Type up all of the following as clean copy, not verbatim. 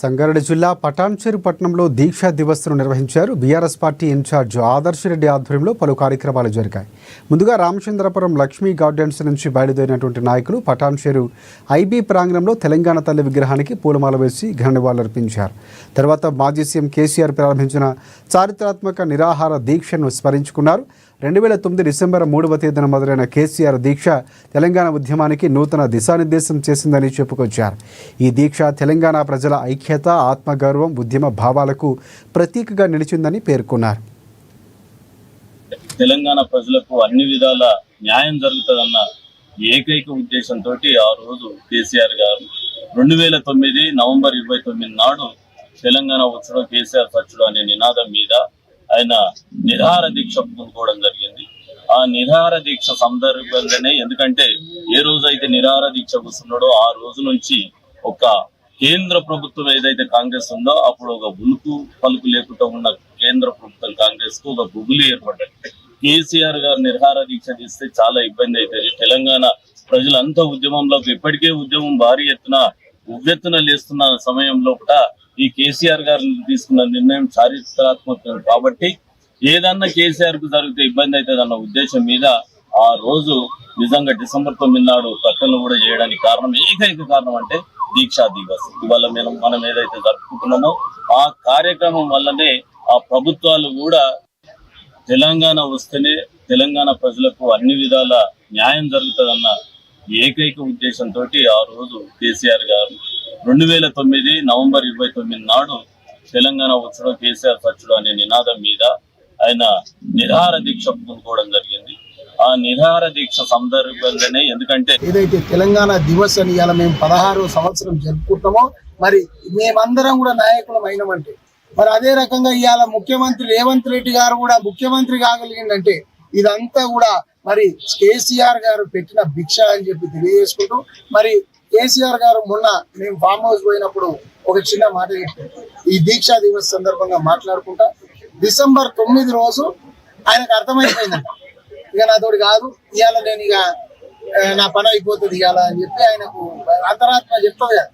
సంగారెడ్డి జిల్లా పటాన్చెరు పట్టణంలో దీక్షా దివస్ను నిర్వహించారు. BRS party in charge Adarsh Reddy ఆధ్వర్యంలో పలు కార్యక్రమాలు జరిగాయి. ముందుగా రామచంద్రపురం లక్ష్మీ గార్డెన్స్ నుంచి బయలుదేరినటువంటి నాయకులు పటాన్చెరు ఐబీ ప్రాంగణంలో తెలంగాణ తల్లి విగ్రహానికి పూలమాల వేసి ఘన నివాళులర్పించారు. తర్వాత మాజీ సీఎం కేసీఆర్ ప్రారంభించిన చారిత్రాత్మక నిరాహార దీక్షను స్మరించుకున్నారు. 2009 డిసెంబర్ 3వ తేదీన మొదలైన కేసీఆర్ దీక్ష తెలంగాణ ఉద్యమానికి నూతన దిశానిర్దేశం చేసిందని చెప్పుకొచ్చారు. ఈ దీక్ష తెలంగాణ ప్రజల ఐక్యత, ఆత్మగౌరవం, ఉద్యమ భావాలకు ప్రతీకగా నిలిచిందని పేర్కొన్నారు. తెలంగాణ ప్రజలకు అన్ని విధాల న్యాయం జరుగుతుందన్న ఏకైక ఉద్దేశంతో ఆ రోజు కేసీఆర్ గారు 2009 నవంబర్ 29 నాడు తెలంగాణ వచ్చడం కేసీఆర్ సచ్చుడు అనే నినాదం మీద ఆయన నిరాహార దీక్ష పూనుకోవడం జరిగింది. ఆ నిరాహార దీక్ష సందర్భంగానే, ఎందుకంటే ఏ రోజైతే నిరాహార దీక్ష కూర్చున్నాడో ఆ రోజు నుంచి ఒక కేంద్ర ప్రభుత్వం ఏదైతే కాంగ్రెస్ ఉందో అప్పుడు ఒక ఉలుకు పలుకు లేకుండా ఉన్న కేంద్ర ప్రభుత్వం కాంగ్రెస్ కు ఒక గుబులు ఏర్పడ్డాయి. కేసీఆర్ గారు నిరాహార దీక్ష చేస్తే చాలా ఇబ్బంది అవుతుంది. తెలంగాణ ప్రజలంతా ఉద్యమంలోకి ఇప్పటికే ఉద్యమం భారీ ఎత్తున ఉవ్వెత్తున లేస్తున్న సమయంలో కూడా ఈ కేసీఆర్ గారు తీసుకున్న నిర్ణయం చారిత్రాత్మకం కాబట్టి ఏదన్నా కేసీఆర్ కు జరిగితే ఇబ్బంది అవుతుంది అన్న ఉద్దేశం మీద ఆ రోజు నిజంగా డిసెంబర్ 9 నాడు ప్రకటనలు కూడా చేయడానికి కారణం, ఏకైక కారణం అంటే దీక్షా దివస్. ఇవాళ మనం ఏదైతే జరుపుకుంటున్నామో ఆ కార్యక్రమం వల్లనే ఆ ప్రభుత్వాలు కూడా తెలంగాణ వస్తేనే తెలంగాణ ప్రజలకు అన్ని విధాల న్యాయం జరుగుతుందన్న ఏకైక ఉద్దేశంతో ఆ రోజు కేసీఆర్ గారు 2009 నవంబర్ 29 నాడు తెలంగాణ వచ్చడం కేసీఆర్ సచ్చుడు అనే నినాదం మీద ఆయన నిరాహార దీక్ష పూనుకోవడం జరిగింది. ఆ నిరాహార దీక్ష సందర్భంగానే, ఎందుకంటే ఏదైతే తెలంగాణ దివస్ అని ఇవాళ మేము 16వ సంవత్సరం జరుపుకుంటామో, మరి మేమందరం కూడా నాయకులం అయినామంటే, మరి అదే రకంగా ఇవాళ ముఖ్యమంత్రి రేవంత్ రెడ్డి గారు కూడా ముఖ్యమంత్రి కాగలిగిందంటే ఇదంతా కూడా మరి కేసీఆర్ గారు పెట్టిన భిక్ష అని చెప్పి తెలియజేసుకుంటూ, మరి కేసీఆర్ గారు మొన్న మేము ఫామ్ హౌస్ పోయినప్పుడు ఒక చిన్న మాట చెప్పారు. ఈ దీక్షా దివస్ సందర్భంగా మాట్లాడుకుంటా డిసెంబర్ 9 రోజు ఆయనకు అర్థమైపోయిందంట, ఇక నాతోటి కాదు, ఇవాళ నేను ఇక నా పని అయిపోతుంది ఇవాళ అని చెప్పి ఆయనకు అంతరాత్మ చెప్తుంది కదా.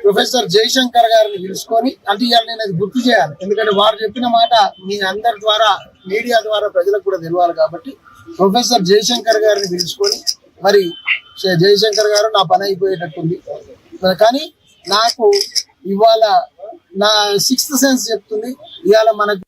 ప్రొఫెసర్ జయశంకర్ గారిని పిలుచుకొని, అంటే ఇవాళ నేను అది గుర్తు చేయాలి, ఎందుకంటే వారు చెప్పిన మాట మీ అందరి ద్వారా మీడియా ద్వారా ప్రజలకు కూడా తెలియాలి కాబట్టి ప్రొఫెసర్ జయశంకర్ గారిని పిలుచుకొని, మరి జయశంకర్ గారు నా పని అయిపోయేటట్టుంది, కానీ నాకు ఇవాళ నా 6th సెన్స్ చెప్తుంది ఇవాళ మనకు